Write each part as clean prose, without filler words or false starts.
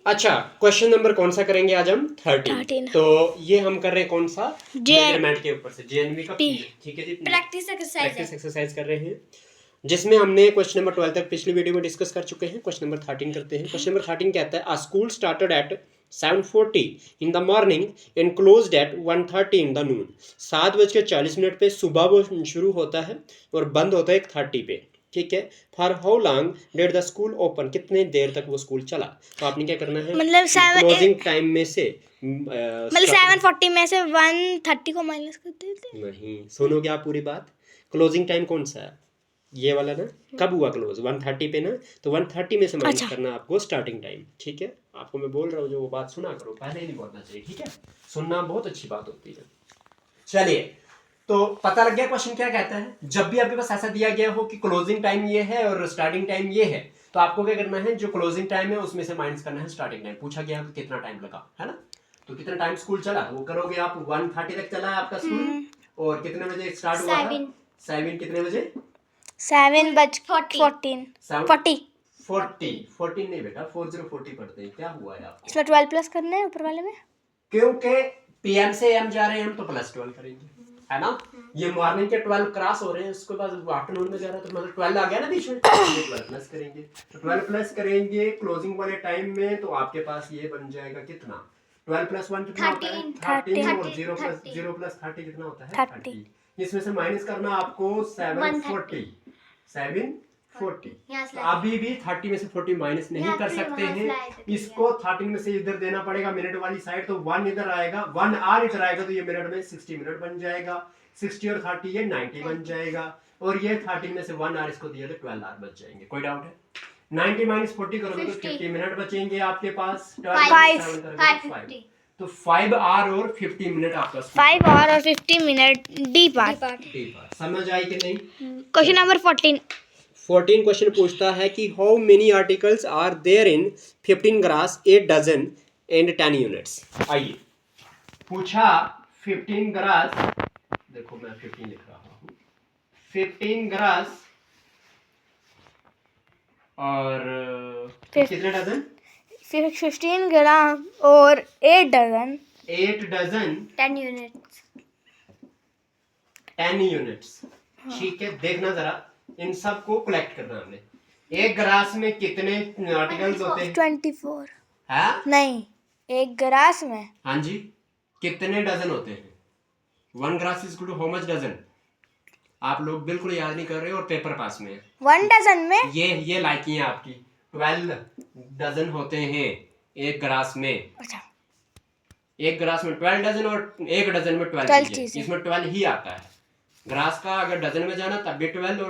अच्छा, question number कौन सा करेंगे आज हम? 13। तो ये हम कर रहे हैं कौन सा? मेजरमेंट के ऊपर से, जेएनवी का पी। ठीक है जी, प्रैक्टिस एक्सरसाइज कर रहे हैं, जिसमें हमने क्वेश्चन नंबर 12 तक पिछली वीडियो में डिस्कस कर चुके हैं। क्वेश्चन नंबर 13 करते हैं। क्वेश्चन नंबर 13 कहता है a school started at 7:40 in the morning and closed at 1:30 in the noon. 7:40 पे सुबह वो शुरू होता है और बंद होता है 1:30 पे। ठीक है। For how long did the school open, कितने देर तक वो स्कूल चला। तो आपने क्या करना है, मतलब क्लोजिंग टाइम में से मतलब 7:40 में से 1:30 को माइनस कर देते। नहीं, सुनोगे आप पूरी बात। क्लोजिंग टाइम कौन सा है? ये वाला ना। कब हुआ क्लोज? 1:30 पे ना। तो 1:30 में से माइनस करना आपको स्टार्टिंग टाइम। ठीक है, आपको मैं बोल रहा हूँ जो वो बात सुना करो, पहले ही नहीं बोलना चाहिए। ठीक है, सुनना बहुत अच्छी बात होती है। चलिए, तो पता लग गया क्वेश्चन क्या कहता है। जब भी आपके पास ऐसा दिया गया हो कि क्लोजिंग टाइम ये है और स्टार्टिंग टाइम ये है, तो आपको क्या करना है, जो क्लोजिंग टाइम है उसमें से माइनस करना है स्टार्टिंग टाइम। पूछा गया कि कितना टाइम लगा, है ना। तो कितना टाइम स्कूल चला, वो करोगे आप। 1:30 तक चला है आपका स्कूल, और कितने बजे स्टार्ट हुआ था? 7 कितने बजे? 7:14 14 नहीं बेटा, 40 पढ़ते हैं। क्या हुआ है आपको? इसमें 12 प्लस करना है ऊपर वाले में, क्योंकि पीएम से एम जा रहे हैं हम, तो +12 करेंगे, है ना। ये मॉर्निंग के 12 क्रॉस हो रहे हैं, उसके बाद आफ्टरनून में जा रहा है, तो मतलब 12 आ गया ना बीच में, 12 प्लस करेंगे। तो 12 प्लस करेंगे क्लोजिंग वाले टाइम में, तो आपके पास ये बन जाएगा कितना? 12 + 1 कितना होता है? 13। और 0 + 30 कितना होता है? 30। इसमें से माइनस करना आपको 740। तो अभी भी 30 में से 40 माइनस नहीं कर सकते हैं। इसको 30 में से इधर देना पड़ेगा मिनट वाली साइड, तो 1 इधर आएगा, 1 आर इधर आएगा, तो ये मिनट में 60 मिनट बन जाएगा। 60 और 30 ये 90 बन जाएगा। और ये 30 में से 1 आर इसको दिया तो 12 आर बच जाएंगे। कोई डाउट है? 90 - 40 करोगे तो 50 मिनट बचेंगे आपके पास। 5 तो 5 आर और 50 मिनट आपका 5 आवर और 50 मिनट। डी पार्ट समझ आई कि नहीं? क्वेश्चन नंबर 14 क्वेश्चन पूछता है कि how many articles are there in 15 gross, 8 dozen and 10 units. आइए, पूछा 15 ग्रास, देखो मैं 15 लिख रहा हूँ, 15 ग्रास और कितने डजन? 15 ग्राम और 8 डजन 10 यूनिट्स। ठीक है, देखना जरा, इन सब को कलेक्ट करना हमने। एक ग्रास में कितने आर्टिकल्स होते हैं? 24 है नहीं, एक ग्रास में। हाँ जी, कितने डजन होते हैं? 1 gross is to how much dozen? आप लोग बिल्कुल याद नहीं कर रहे हो और पेपर पास में है। 1 डजन में ये लाइकी है आपकी। 12 डजन होते हैं एक ग्रास में। अच्छा, एक ग्रास में 12 डजन और एक डजन में 12 चीजें। इसमें 12 ही आता है। ग्रास का अगर डजन में जाना तब भी 12,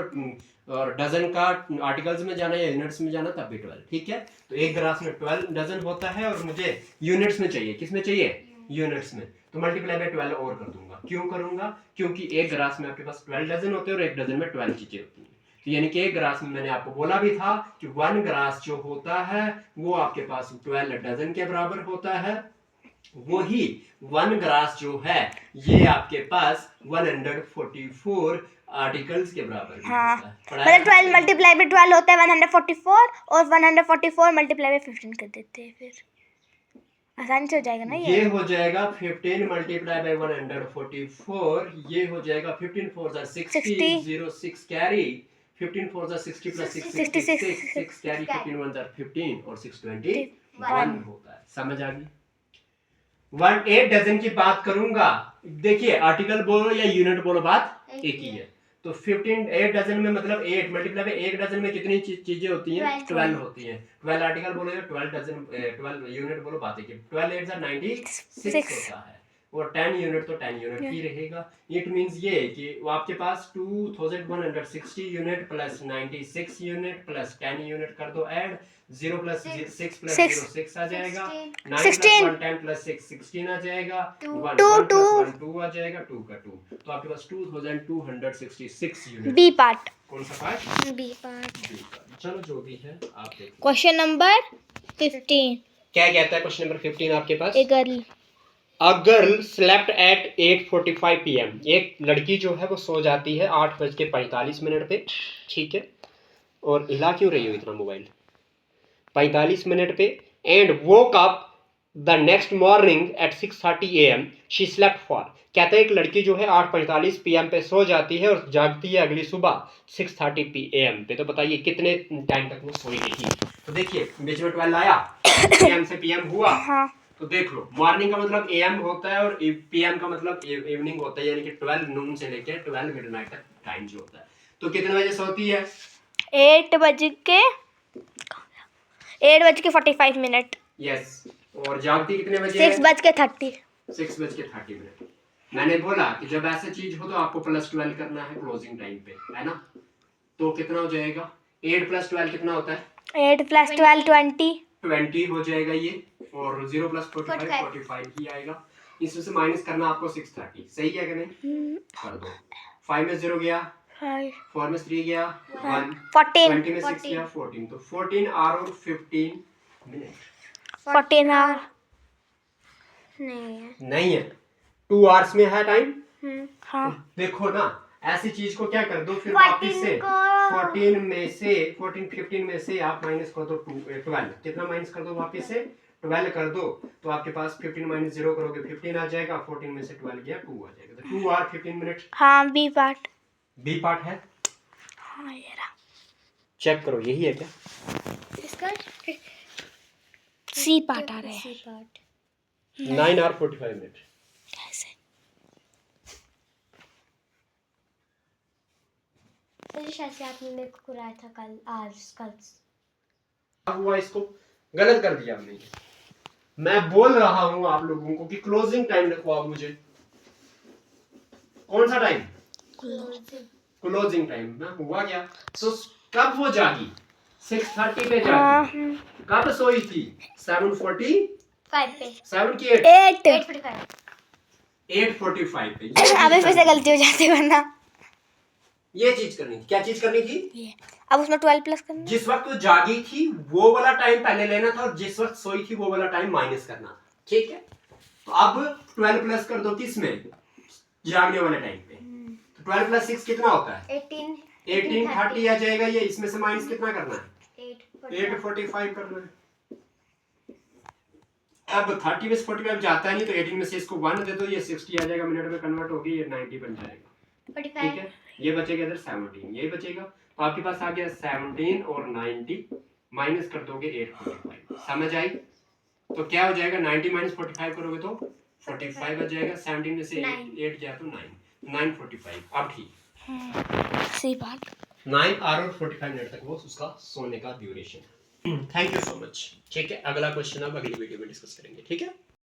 और डजन का आर्टिकल्स में जाना या यूनिट्स में जाना तब भी 12। ठीक है, तो एक ग्रास में 12 डजन होता है, और मुझे यूनिट्स में चाहिए। किस में चाहिए? यूनिट्स में। तो मल्टीप्लाई बाय 12 और कर दूंगा। क्यों करूंगा? क्योंकि एक ग्रास में आपके पास 12 डजन होते हैं और एक डजन में 12 चीजें होती हैं। तो यानी कि एक ग्रास में मैंने आपको बोला भी था कि 1 ग्रास जो होता है वो आपके पास 12 डजन के बराबर होता है। वही 1 ग्रास जो है ये आपके पास 144 आर्टिकल्स के बराबर भी हाँ, होता है। मतलब 12 मल्टीप्लाई बाय 12 होता है 144, और 144 मल्टीप्लाई बाय 15 कर देते हैं, फिर आसानी से हो जाएगा ना। ये हो जाएगा 15 मल्टीप्लाई बाय 144, ये हो जाएगा 15 4 जा 60, 0 6 कैरी, 15 4 जा 60 + 6 66, 6 कैरी, 15 1 जा 15 और 6 21 होता है। समझ आ गई? 8 डजन की बात करूंगा। देखिए, आर्टिकल बोलो या यूनिट बोलो, बात एक ही है। तो 15 8 डजन में मतलब 8 मल्टीप्लाई बाय 1 डजन में कितनी चीजें होती हैं? 12 होती हैं। 12 आर्टिकल बोलो या 12 डजन 12 यूनिट बोलो, बात एक ही। 12 8 जा 96 होता है, और 10 यूनिट तो 10 यूनिट ही रहेगा। इट मींस ये कि वो आपके पास 2160 unit plus 96 unit plus 10 unit कर दो ऐड। 0 + 6 + 0 6 आ जाएगा। 9 + 1 10 + 6 16 आ जाएगा। 1 1 + 1 2 आ जाएगा। 2 का 2, तो आपके पास 2266 यूनिट। B part. कौन सा पार्ट? B part. चलो जो भी है आप देखो। क्वेश्चन नंबर 15 क्या कहता है क्वेश्चन नंबर 15 आपके पास? A girl A girl slept at 8:45 PM। एक लड़की जो है वो सो जाती है 8:45 पे। ठीक है, और हिला क्यों रही हो इतना मोबाइल? 45 मिनट पे and woke up the next morning at 6:30 a.m. she slept for। कहता है एक लड़की जो है 8:45 PM पे सो जाती है और जागती है अगली सुबह 6:30 PM पे। तो बताइए कितने टाइम तक वो सोई रही। तो देखिए बीच में 12 आया, PM से PM हुआ। हाँ तो देख लो मॉर्निंग का मतलब AM होता है और PM का मतलब इवनिंग होता है, यानी कि 12 नून से लेकर 12 मिडनाइट तक टाइम जो होता है। तो कितने बजे सोती है? 8:45। यस। और जागती कितने बजे? 6:30। 6:30। मैंने बोला कि जब ऐसा चीज हो तो आपको +12 करना है क्लोजिंग टाइम पे, है ना। तो कितना हो जाएगा? 8 + 12 कितना होता है? 8 + 12 20 हो जाएगा ये, और 0 + 45 ही आएगा। इसमें से माइनस करना आपको 6:30, सही है कि नहीं? कर दो। 5 में 0 गया, 4 में 3 गया, 1, 20 में 6 गया 14। तो 14 आवर और 15 मिनट। 14 आवर नहीं है, 2 आवर्स में है टाइम। हाँ देखो ना, ऐसी चीज को क्या कर दो फिर वापस से 14 में से 15 में से आप माइनस कर दो 12। कितना माइनस कर दो? वापस से 12 कर दो। तो आपके पास 15 - 0 करोगे 15 आ जाएगा, 14 में से 12 गया 2 आ जाएगा। तो 2 आवर 15 मिनट। हाँ बी पार्ट है। हाँ ये रहा। चेक करो यही है क्या? इसका सी पार्ट आ रहा है। 9 आवर 45 मिनट। कैसे? शायद से आपने मेरे को कराया था कल। हुआ इसको गलत कर दिया हमने। मैं बोल रहा हूं आप लोगों को कि क्लोजिंग टाइम लिखवाओ मुझे। कौन सा टाइम? क्लोजिंग टाइम ना। हुआ क्या? तो कब वो जागी? 6:30 पे जागी। कब सोई थी? 7:45 पे 7 की 8 8:45 8:45 पे। अबे फिर से गलती हो जाती है वरना। ये चीज करनी थी। क्या चीज करनी थी? ये अब उसमें 12 प्लस करना है। जिस वक्त वो जागी थी वो वाला टाइम पहले लेना था और जिस वक्त सोई थी वो वाला टाइम माइनस करना था। ठीक है, तो अब 12 प्लस कर दो किसमें? जागने वाले टाइम पे। तो 12 + 6 कितना होता है? 18 30 आ जाएगा। ये इसमें से माइनस कितना करना है? 8:45 करना है। अब 30 में से 45 जाता है नहीं, तो 18 में से इसको 1 दे दो, ये 60 आ जाएगा, मिनट में कन्वर्ट होगी, ये 90 बन जाएगा। ठीक है, ये बचेगा इधर 17, यही बचेगा। तो आपके पास आ गया 17 और 90, माइनस कर दोगे 8:45। समझ आई? तो क्या हो जाएगा? 90 - 45 करोगे तो 45 आ जाएगा। 17 में से 8 गया तो 9:45। अब ठीक, सी पार्ट 9 आवर और 45 मिनट तक वो उसका सोने का ड्यूरेशन है। Thank you so much. ठीक है, अगला क्वेश्चन अब अगली वीडियो में डिस्कस करेंगे। ठीक है।